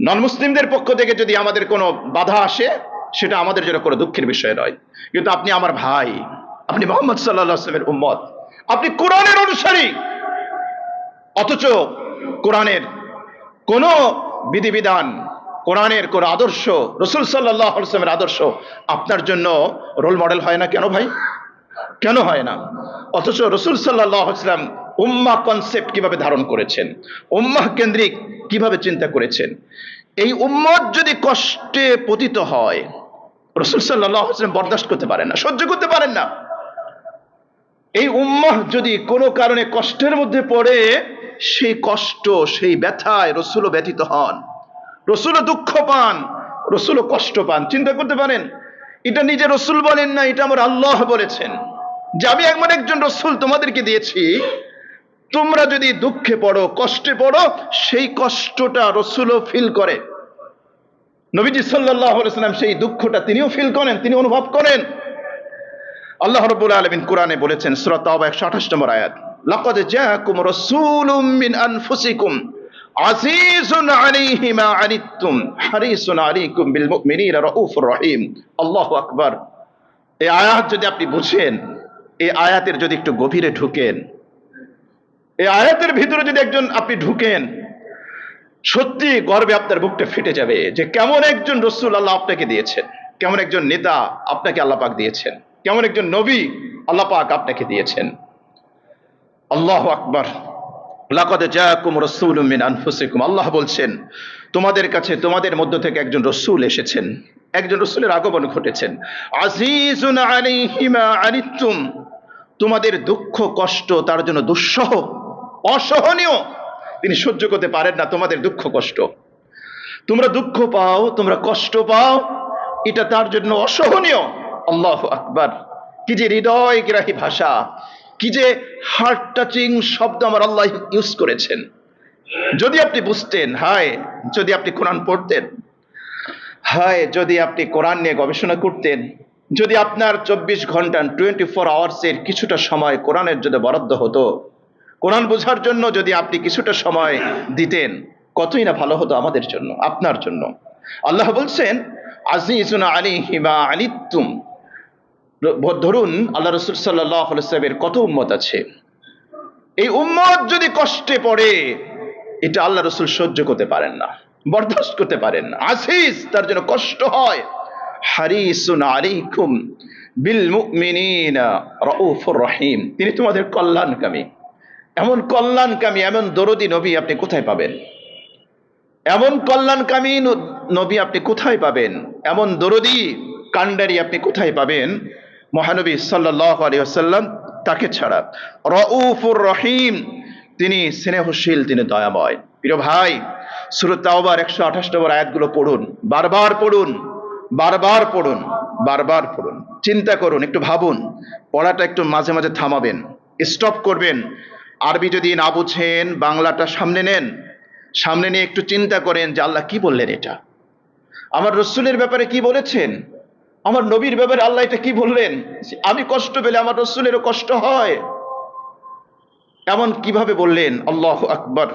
নন মুসলিমদের পক্ষ থেকে যদি আমাদের কোনো বাধা আসে, সেটা আমাদের জন্য কোনো দুঃখের বিষয় নয়। কিন্তু আপনি আমার ভাই, আপনি মুহাম্মদ সাল্লাল্লাহু আলাইহি ওয়াসাল্লামের উম্মত, আপনি কোরআনের অনুসারী, অথচ কোরআনের কোন বিধিবিধান, কোরআনের কোন আদর্শ, রাসূল সাল্লাল্লাহু আলাইহি ওয়াসাল্লামের আদর্শ আপনার জন্য রোল মডেল হয় না কেন ভাই? কেন হয় না? অথচ রাসূল সাল্লাল্লাহু আলাইহি ওয়াসাল্লাম উম্মাহ কনসেপ্ট কিভাবে ধারণ করেছেন, উম্মাহ কেন্দ্রিক কিভাবে চিন্তা করেছেন। এই উম্মত যদি কষ্টে পতিত হয়, রাসূল সাল্লাল্লাহু আলাইহি ওয়াসাল্লাম বরদাস্ত করতে পারেন না, সহ্য করতে পারেন না। এই উম্মাহ যদি কোনো কারণে কষ্টের মধ্যে পড়ে, সেই কষ্ট, সেই ব্যথায় রাসূলও ব্যথিত হন, রাসূলও দুঃখ পান, রাসূলও কষ্ট পান। চিন্তা করতে পারেন, এটা নিজে রাসূল বলেন না, এটা আমার আল্লাহ বলেছেন যে আমি এমন একজন রাসূল তোমাদেরকে দিয়েছি, তোমরা যদি দুঃখে পড়ো, কষ্টে পড়ো, সেই কষ্টটা রাসূলও ফিল করে। নবীজি সাল্লাল্লাহু আলাইহি ওয়াসাল্লাম সেই দুঃখটা তিনিও ফিল করেন, তিনি অনুভব করেন। আল্লাহ রাব্বুল আলামিন কোরআনে বলেছেন, সূরা তাওবা 128 নম্বর আয়াত, লাকাদ জাআকুম রাসূলুম মিন আনফুসিকুম আজিজুন আলাইহি মা আনিতুম হারিসুন আলাইকুম বিল মুমিনিনা রাউফুর রহিম। আল্লাহু আকবার। এই আয়াত যদি আপনি বুঝেন, এই আয়াতের যদি একটু গভীরে ঢুকেন, এই আয়াতের ভিতরে যদি একজন আপনি ঢুকেন, সত্যি গর্বে আপনার বুকটা ফেটে যাবে যে কেমন একজন রাসূল আল্লাহ আপনাকে দিয়েছেন, কেমন একজন নেতা আপনাকে আল্লাহ পাক দিয়েছেন, কেমন একজন নবী আল্লাহ পাক আপনাকে দিয়েছেন। আল্লাহু আকবার। লাকাদ জাআকুম রাসূলুম মিন আনফুসিকুম, আল্লাহ বলছেন তোমাদের কাছে, তোমাদের মধ্য থেকে একজন রাসূল এসেছেন, একজন রাসূলের আগমন ঘটেছেন। আজিজুন আলাইহি মা আনিতুম, তোমাদের দুঃখ কষ্ট তার জন্য দুঃসহ, অসহনীয়, তিনি সহ্য করতে পারেন না তোমাদের দুঃখ কষ্ট। তোমরা দুঃখ পাও, তোমরা কষ্ট পাও, এটা তার জন্য অসহনীয়। আল্লাহু আকবার। কি যে হৃদয়গ্রাহী ভাষা, কি যে হার্ট টাচিং শব্দ আমার আল্লাহ ইউজ করেছেন। যদি আপনি বুঝতেন, হায় যদি আপনি কোরআন পড়তেন, হায় যদি আপনি কোরআন নিয়ে গবেষণা করতেন, যদি আপনার 24 ঘন্টা 24 আওয়ার্সের কিছুটা সময় কোরআনের জন্য বরাদ্দ হতো, কোরআন বোঝার জন্য যদি আপনি কিছুটা সময় দিতেন, কতই না ভালো হতো আমাদের জন্য, আপনার জন্য। আল্লাহ বলছেন আজিজুন আলাইহি মা আনিতুম। ধরুন আল্লাহ রাসূল সাল্লাল্লাহু আলাইহি ওয়াসাল্লামের কত উম্মত আছে, এই উম্মত যদি কষ্টে পড়ে, এটা আল্লাহ রাসূল সহ্য করতে পারেন না, বরদাস্ত করতে পারেন না। আজিজ, তার জন্য কষ্ট হয়। হারিসুন আলাইকুম বিল মুমিনিনা রাউফুর রহিম, তিনি তোমাদের কল্যাণকামী। এমন কল্যাণকামী, এমন দরদি নবী আপনি কোথায় পাবেন? এমন কল্যাণকামী নবী আপনি কোথায় পাবেন? এমন দরদি কান্ডারি আপনি কোথায় পাবেন? মহানবী সাল্লাল্লাহু আলাইহি ওয়াসাল্লাম, তাকে ছাড়া। রাউফুর রহিম, তিনি স্নেহশীল, তিনি দয়াময়। প্রিয় ভাই, সূরা তাওবার 128 নম্বর আয়াতগুলো পড়ুন, বারবার পড়ুন, বারবার পড়ুন, বারবার পড়ুন। চিন্তা করুন, একটু ভাবুন, পড়াটা একটু মাঝে মাঝে থামাবেন, স্টপ করবেন। আরবি যদি না বুঝেন, বাংলাটা সামনে নেন, সামনে নিয়ে একটু চিন্তা করেন যে আল্লাহ কি বললেন, এটা আমার রাসূলের ব্যাপারে কি বলেছেন, আমার নবীর ব্যাপারে আল্লাহ এটা কি বললেন। আমি কষ্ট পেলে আমার রাসূলেরও কষ্ট হয়, এমন কিভাবে বললেন। আল্লাহু আকবার।